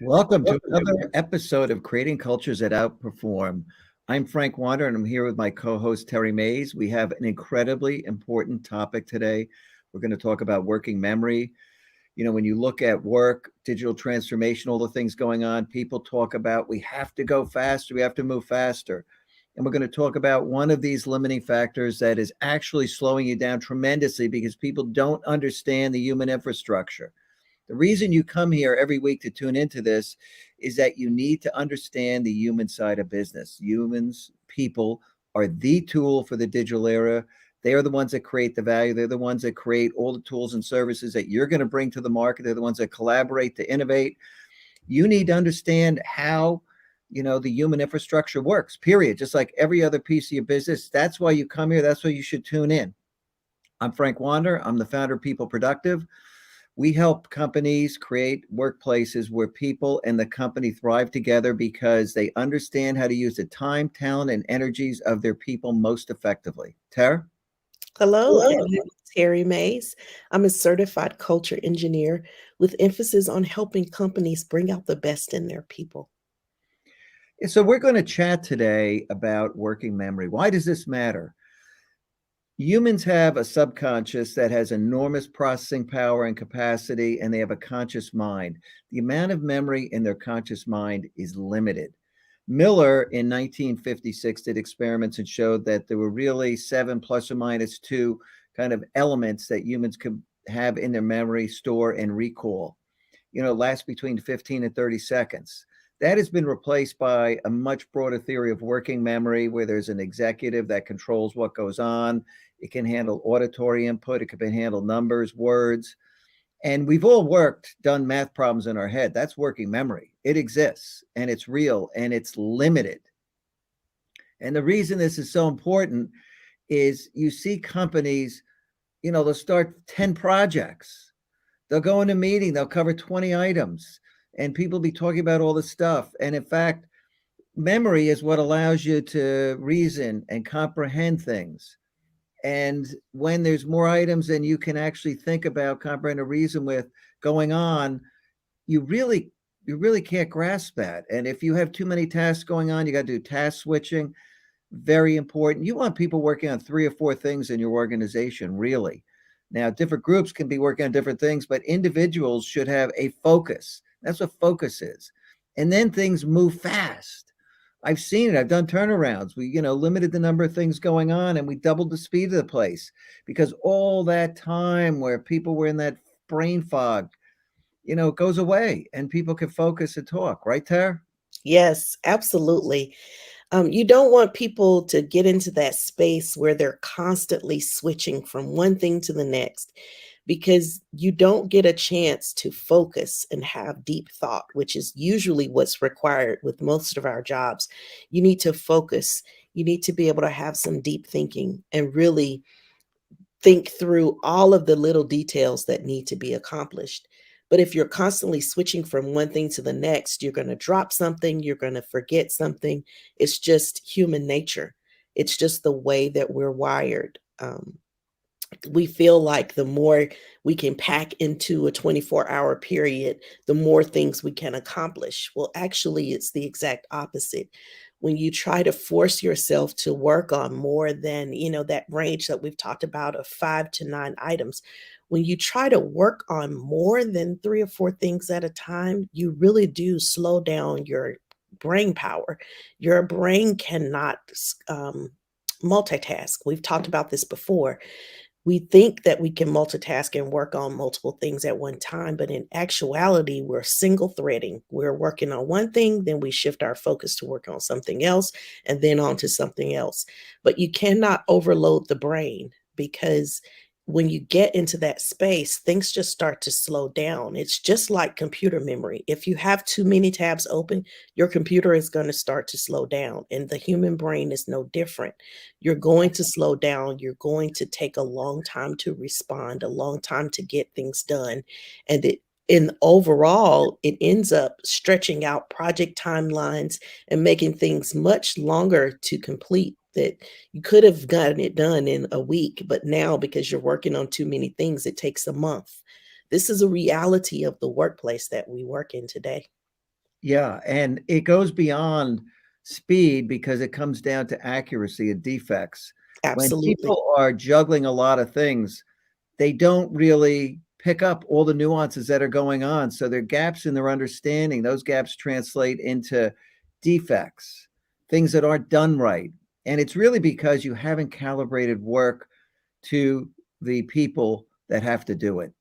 Welcome to another episode of Creating Cultures that Outperform. I'm Frank Wander, and I'm here with my co-host Terry Mays. We have an incredibly important topic today. We're going to talk about working memory. You know, when you look at work, digital transformation, all the things going on, people talk about we have to go faster, we have to move faster. And we're going to talk about one of these limiting factors that is actually slowing you down tremendously because people don't understand the human infrastructure. The reason you come here every week to tune into this is that you need to understand the human side of business. Humans, people are the tool for the digital era. They are the ones that create the value. They're the ones that create all the tools and services that you're going to bring to the market. They're the ones that collaborate to innovate. You need to understand how, the human infrastructure works, period. Just like every other piece of your business. That's why you come here. That's why you should tune in. I'm Frank Wander. I'm the founder of People Productive. We help companies create workplaces where people and the company thrive together because they understand how to use the time, talent, and energies of their people most effectively. Tara? Hello, Hello. and I'm Terry Mays. I'm a certified culture engineer with emphasis on helping companies bring out the best in their people. So, we're going to chat today about working memory. Why does this matter? Humans have a subconscious that has enormous processing power and capacity, and they have a conscious mind. The amount of memory in their conscious mind is limited. Miller in 1956 did experiments and showed that there were really seven plus or minus two kind of elements that humans could have in their memory, store, and recall. Lasts between 15 and 30 seconds. That has been replaced by a much broader theory of working memory where there's an executive that controls what goes on. It can handle auditory input. It can handle numbers, words. And we've all done math problems in our head. That's working memory. It exists and it's real and it's limited. And the reason this is so important is you see companies, they'll start 10 projects. They'll go in a meeting, they'll cover 20 items, and people be talking about all this stuff. And in fact, memory is what allows you to reason and comprehend things. And when there's more items than you can actually think about, comprehend, or reason with going on, you really can't grasp that. And if you have too many tasks going on, you got to do task switching. Very important. You want people working on 3 or 4 things in your organization, really. Now, different groups can be working on different things, but individuals should have a focus. That's what focus is. And then things move fast. I've seen it. I've done turnarounds. We, limited the number of things going on and we doubled the speed of the place because all that time where people were in that brain fog, it goes away and people can focus and talk. Right, Tara? Yes, absolutely. You don't want people to get into that space where they're constantly switching from one thing to the next because you don't get a chance to focus and have deep thought, which is usually what's required with most of our jobs. You need to focus. You need to be able to have some deep thinking and really think through all of the little details that need to be accomplished. But if you're constantly switching from one thing to the next, you're going to drop something, you're going to forget something. It's just human nature. It's just the way that we're wired. We feel like the more we can pack into a 24-hour period, the more things we can accomplish. Well, actually, it's the exact opposite. When you try to force yourself to work on more than, that range that we've talked about of 5 to 9 items, when you try to work on more than 3 or 4 things at a time, you really do slow down your brain power. Your brain cannot multitask. We've talked about this before. We think that we can multitask and work on multiple things at one time, but in actuality, we're single threading. We're working on one thing, then we shift our focus to work on something else, and then on to something else. But you cannot overload the brain because when you get into that space, things just start to slow down. It's just like computer memory. If you have too many tabs open, your computer is going to start to slow down, and the human brain is no different. You're going to slow down. You're going to take a long time to respond, a long time to get things done. And in overall, it ends up stretching out project timelines and making things much longer to complete that you could have gotten it done in a week, but now because you're working on too many things, it takes a month. This is a reality of the workplace that we work in today. Yeah, and it goes beyond speed because it comes down to accuracy and defects. When Absolutely. people are juggling a lot of things, they don't really pick up all the nuances that are going on. So there are gaps in their understanding. Those gaps translate into defects, things that aren't done right. And it's really because you haven't calibrated work to the people that have to do it,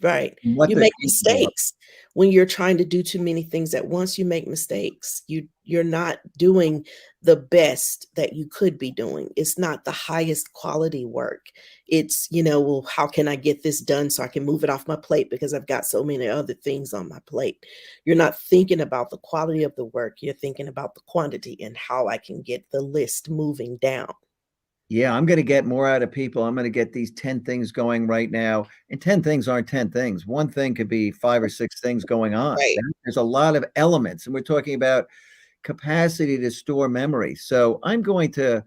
Right. what You they're make capable of. mistakes when you're trying to do too many things at once. You make mistakes. You're not doing the best that you could be doing. It's not the highest quality work. It's, well, how can I get this done so I can move it off my plate because I've got so many other things on my plate. You're not thinking about the quality of the work. You're thinking about the quantity and how I can get the list moving down. Yeah, I'm going to get more out of people. I'm going to get these 10 things going right now. And 10 things aren't 10 things. One thing could be five or six things going on. Right. There's a lot of elements, and we're talking about capacity to store memory. So I'm going to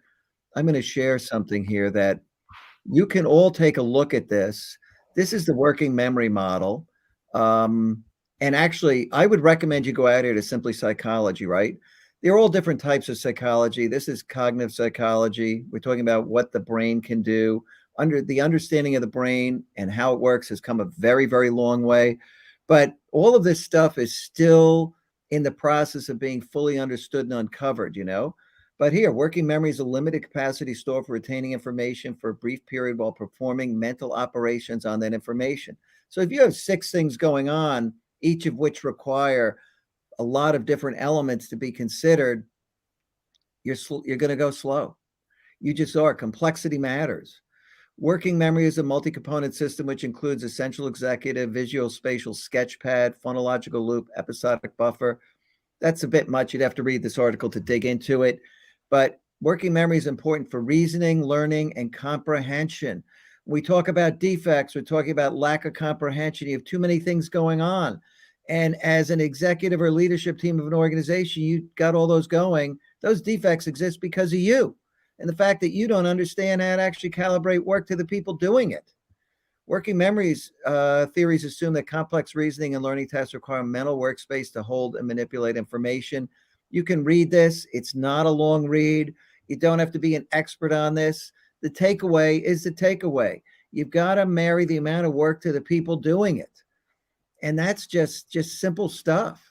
share something here that you can all take a look at this. This is the working memory model. Um, and actually, I would recommend you go out here to Simply Psychology, right? They're all different types of psychology. This is cognitive psychology. We're talking about what the brain can do. Under the understanding of the brain and how it works has come a very, very long way. But all of this stuff is still in the process of being fully understood and uncovered. But here, working memory is a limited capacity store for retaining information for a brief period while performing mental operations on that information. So if you have six things going on, each of which require a lot of different elements to be considered, you're going to go slow. You just are. Complexity matters. Working memory is a multi-component system which includes essential executive, visual spatial sketchpad, phonological loop, episodic buffer. That's a bit much. You'd have to read this article to dig into it. But working memory is important for reasoning, learning, and comprehension. When we talk about defects, we're talking about lack of comprehension. You have too many things going on. And as an executive or leadership team of an organization, you got all those going. Those defects exist because of you. And the fact that you don't understand how to actually calibrate work to the people doing it. Working memories theories assume that complex reasoning and learning tasks require a mental workspace to hold and manipulate information. You can read this. It's not a long read. You don't have to be an expert on this. The takeaway is the takeaway. You've got to marry the amount of work to the people doing it. And that's just simple stuff.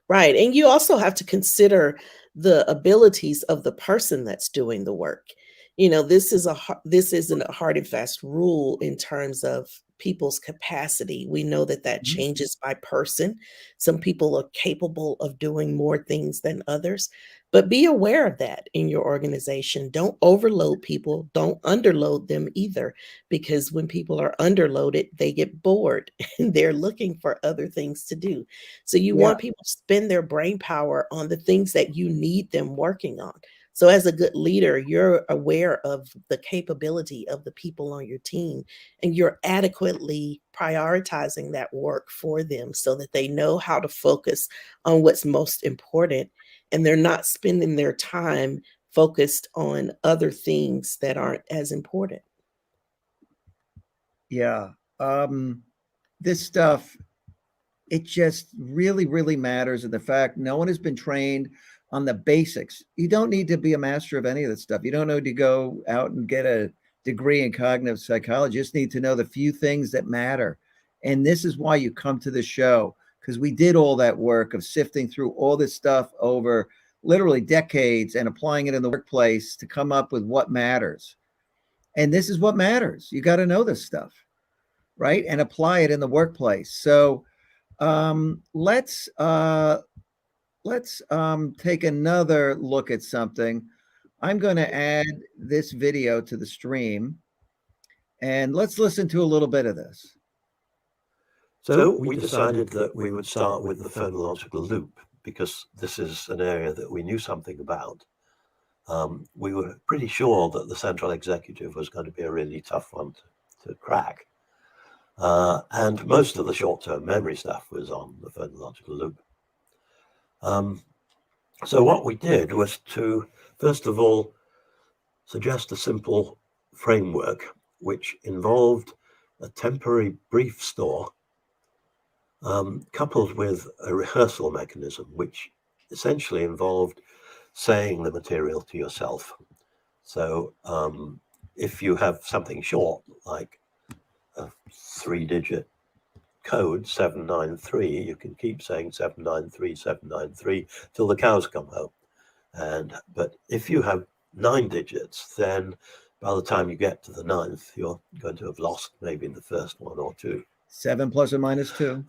Right. And you also have to consider the abilities of the person that's doing the work. This isn't a hard and fast rule in terms of people's capacity. We know that that Mhm. changes by person. Some people are capable of doing more things than others, but be aware of that in your organization. Don't overload people, don't underload them either, because when people are underloaded, they get bored and they're looking for other things to do. So you Yeah. want people to spend their brain power on the things that you need them working on. So as a good leader, you're aware of the capability of the people on your team and you're adequately prioritizing that work for them so that they know how to focus on what's most important and they're not spending their time focused on other things that aren't as important. Yeah. Um, this stuff, it just really, really matters. And the fact no one has been trained on the basics. You don't need to be a master of any of this stuff. You don't need to go out and get a degree in cognitive psychology. You just need to know the few things that matter. And this is why you come to the show, because we did all that work of sifting through all this stuff over literally decades and applying it in the workplace to come up with what matters. And this is what matters. You got to know this stuff, right? And apply it in the workplace. So um, let's uh, let's take another look at something. I'm going to add this video to the stream, and let's listen to a little bit of this. So we decided that we would start with the phonological loop because this is an area that we knew something about. We were pretty sure that the central executive was going to be a really tough one to crack. And most of the short-term memory stuff was on the phonological loop. So what we did was to, first of all, suggest a simple framework which involved a temporary brief store coupled with a rehearsal mechanism, which essentially involved saying the material to yourself. So if you have something short, like a 3-digit code 793, you can keep saying 793, 793 till the cows come home. But if you have 9 digits, then by the time you get to the 9th, you're going to have lost maybe the first 1 or 2. 7 plus or minus 2.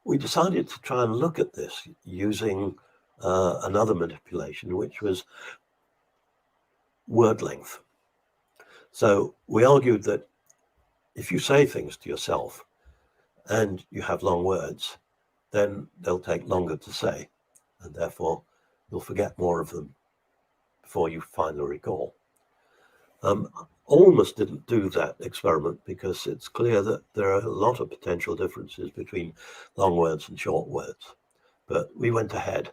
We decided to try and look at this using another manipulation, which was word length. So we argued that if you say things to yourself and you have long words, then they'll take longer to say, and therefore you'll forget more of them before you finally recall. Almost didn't do that experiment because it's clear that there are a lot of potential differences between long words and short words. But we went ahead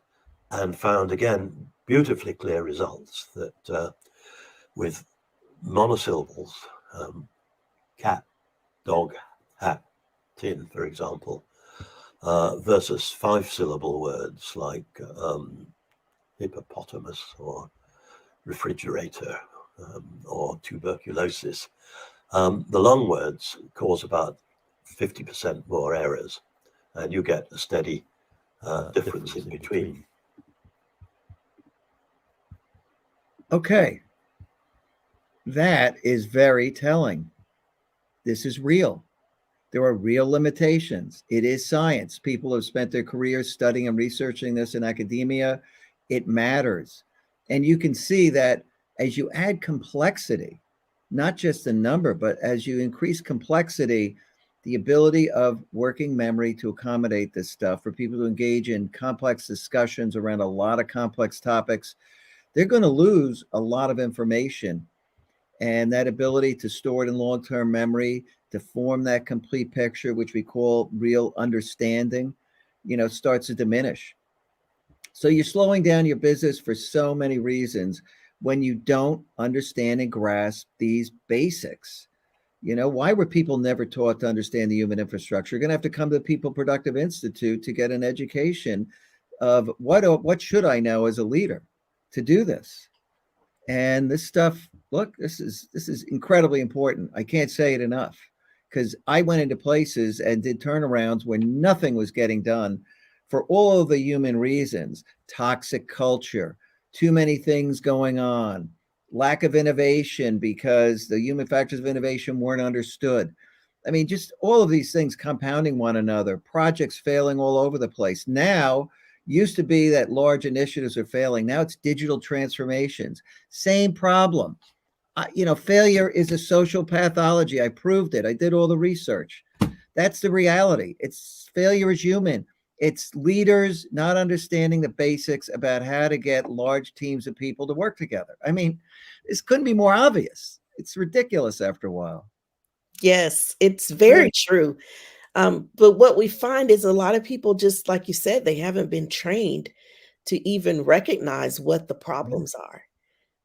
and found, again, beautifully clear results that with monosyllables, cat, dog, hat, tin, for example, versus 5-syllable words like hippopotamus or refrigerator or tuberculosis. The long words cause about 50% more errors, and you get a steady difference in between. Okay. That is very telling. This is real. There are real limitations. It is science. People have spent their careers studying and researching this in academia. It matters. And you can see that as you add complexity, not just the number, but as you increase complexity, the ability of working memory to accommodate this stuff for people to engage in complex discussions around a lot of complex topics, they're going to lose a lot of information. And that ability to store it in long-term memory, to form that complete picture, which we call real understanding, starts to diminish. So you're slowing down your business for so many reasons when you don't understand and grasp these basics. Why were people never taught to understand the human infrastructure? You're going to have to come to the PeopleProductive Institute to get an education of what should I know as a leader to do this. And this stuff, look, this is incredibly important. I can't say it enough, because I went into places and did turnarounds where nothing was getting done for all of the human reasons: toxic culture, too many things going on, lack of innovation because the human factors of innovation weren't understood. I mean, just all of these things compounding one another, projects failing all over the place. Now, used to be that large initiatives are failing. Now it's digital transformations. Same problem. Failure is a social pathology. I proved it. I did all the research. That's the reality. Failure is human. It's leaders not understanding the basics about how to get large teams of people to work together. I mean, this couldn't be more obvious. It's ridiculous after a while. Yes, it's very true. But what we find is a lot of people, just like you said, they haven't been trained to even recognize what the problems are.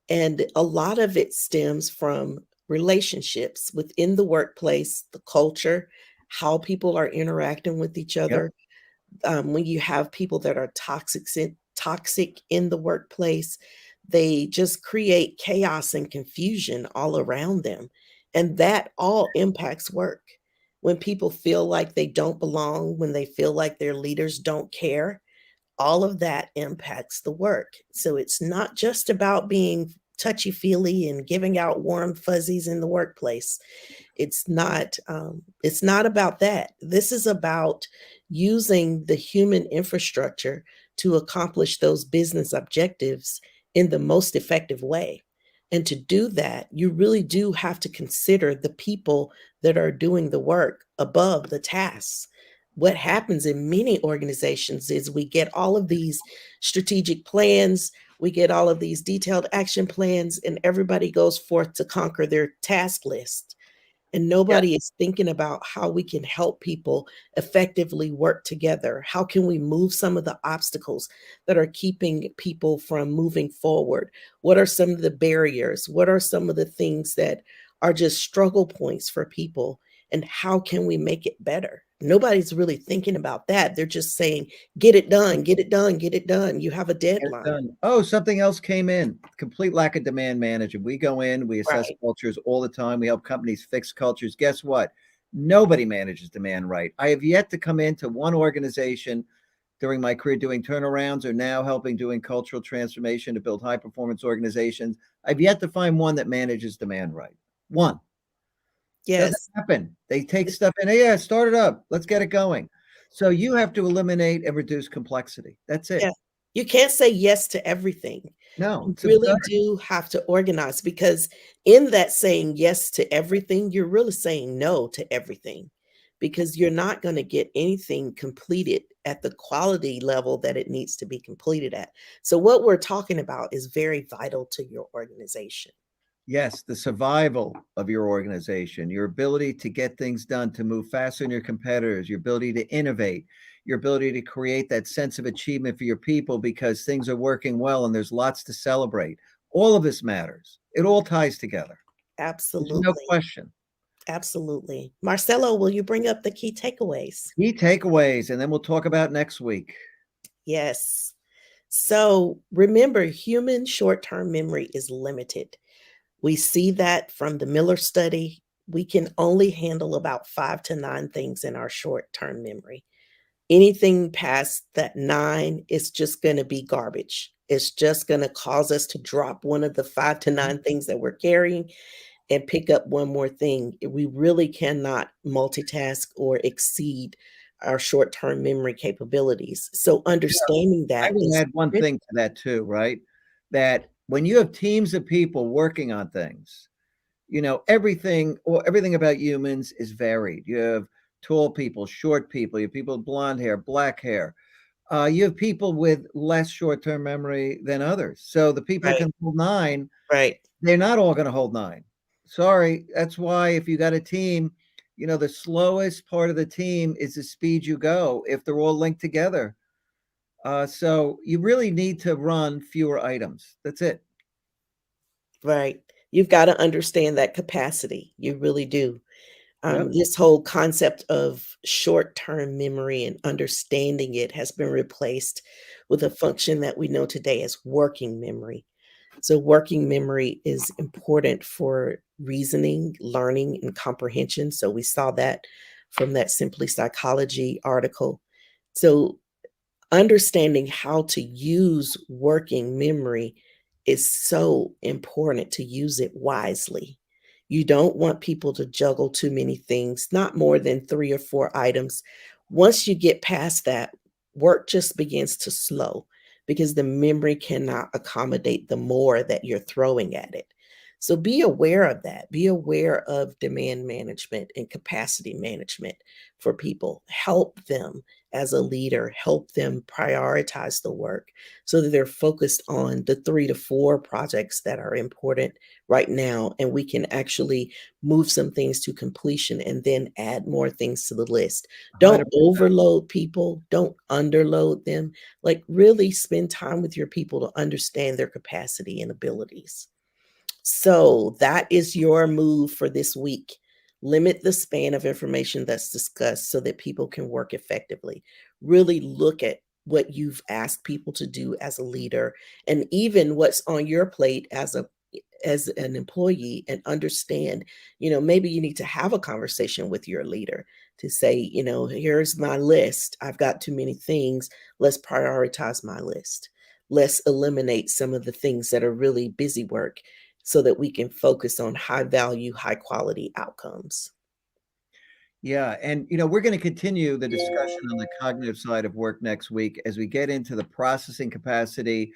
And a lot of it stems from relationships within the workplace, the culture, how people are interacting with each other. When you have people that are toxic in the workplace, they just create chaos and confusion all around them. And that all impacts work. When people feel like they don't belong, when they feel like their leaders don't care, all of that impacts the work. So it's not just about being touchy-feely and giving out warm fuzzies in the workplace. It's not about that. This is about using the human infrastructure to accomplish those business objectives in the most effective way. And to do that, you really do have to consider the people that are doing the work above the tasks. What happens in many organizations is we get all of these strategic plans, we get all of these detailed action plans, and everybody goes forth to conquer their task list. And nobody is thinking about how we can help people effectively work together. How can we move some of the obstacles that are keeping people from moving forward? What are some of the barriers? What are some of the things that are just struggle points for people? And how can we make it better? Nobody's really thinking about that. They're just saying, get it done, get it done, get it done. You have a Get it deadline. done. Oh, something else came in. Complete lack of demand management. We go in, we assess Right. cultures all the time. We help companies fix cultures. Guess what? Nobody manages demand right. I have yet to come into one organization during my career doing turnarounds or now helping doing cultural transformation to build high performance organizations. I've yet to find one that manages demand right. One. Doesn't Yes. happen. They take stuff in. Hey, yeah, start it up. Let's get it going. So you have to eliminate and reduce complexity. That's Yeah. it. You can't say yes to everything. No, You it's really absurd. do have to organize, because in that saying yes to everything, you're really saying no to everything, because you're not going to get anything completed at the quality level that it needs to be completed at. So what we're talking about is very vital to your organization. Yes, the survival of your organization, your ability to get things done, to move faster than your competitors, your ability to innovate, your ability to create that sense of achievement for your people because things are working well and there's lots to celebrate. All of this matters. It all ties together. There's no Absolutely. question. Absolutely. Marcelo, will you bring up the key takeaways? Key takeaways, and then we'll talk about next week. Yes. So remember, human short term memory is limited. We see that from the Miller study. We can only handle about 5 to 9 things in our short term memory. Anything past that 9 is just going to be garbage. It's just going to cause us to drop one of the 5 to 9 things that we're carrying and pick up one more thing. We really cannot multitask or exceed our short term memory capabilities. So, understanding I that will is add one critical. thing to that too, right? That when you have teams of people working on things, everything about humans is varied. You have tall people, short people, you have people with blonde hair, black hair. You have people with less short-term memory than others. So the people that Right, can hold 9, right, they're not all going to hold 9. Sorry. That's why if you got a team, the slowest part of the team is the speed you go if they're all linked together. So you really need to run fewer items. That's it. right. You've got to understand that capacity. You really do. Yep. This whole concept of short term memory and understanding it has been replaced with a function that we know today as working memory. So, working memory is important for reasoning, learning, and comprehension. So, we saw that from that Simply Psychology article. So, understanding how to use working memory is so important, to use it wisely. You don't want people to juggle too many things, not more than 3 or 4 items. Once you get past that, work just begins to slow, because the memory cannot accommodate the more that you're throwing at it. So be aware of that. Be aware of demand management and capacity management for people. Help them as a leader, help them prioritize the work so that they're focused on the 3 to 4 projects that are important right now. And we can actually move some things to completion and then add more things to the list. Don't 100%. overload people, don't underload them. Like, really spend time with your people to understand their capacity and abilities. So that is your move for this week. Limit the span of information that's discussed so that people can work effectively. Really look at what you've asked people to do as a leader, and even what's on your plate as an employee, and understand, maybe you need to have a conversation with your leader to say, here's my list. I've got too many things. Let's prioritize my list. Let's eliminate some of the things that are really busy work so that we can focus on high value, high quality outcomes. Yeah, and we're going to continue the discussion on the cognitive side of work next week as we get into the processing capacity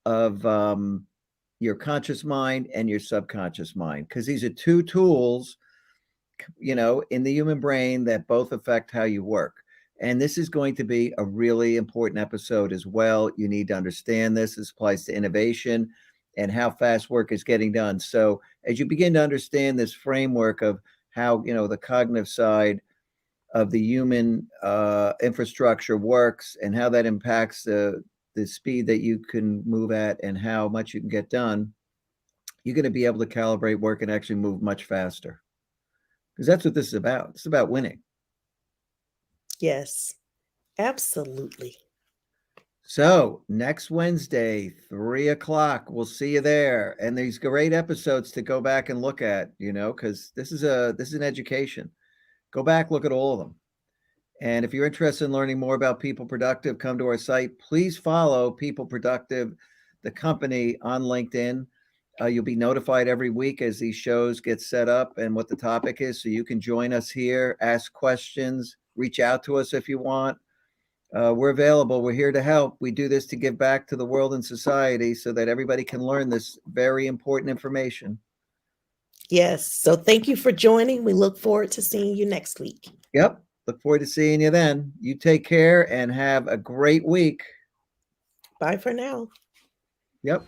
of your conscious mind and your subconscious mind, because these are two tools, in the human brain that both affect how you work. And this is going to be a really important episode as well. You need to understand this. This applies to innovation and how fast work is getting done. So as you begin to understand this framework of how, the cognitive side of the human infrastructure works and how that impacts the speed that you can move at and how much you can get done, you're going to be able to calibrate work and actually move much faster. Because that's what this is about. It's about winning. Yes, absolutely. So next Wednesday, 3 o'clock, we'll see you there. And these great episodes to go back and look at, because this is an education. Go back, look at all of them. And if you're interested in learning more about People Productive, come to our site. Please follow People Productive, the company, on LinkedIn. You'll be notified every week as these shows get set up and what the topic is. So you can join us here, ask questions, reach out to us if you want. We're available. We're here to help. We do this to give back to the world and society so that everybody can learn this very important information. Yes. So thank you for joining. We look forward to seeing you next week. Yep. Look forward to seeing you then. You take care and have a great week. Bye for now. Yep.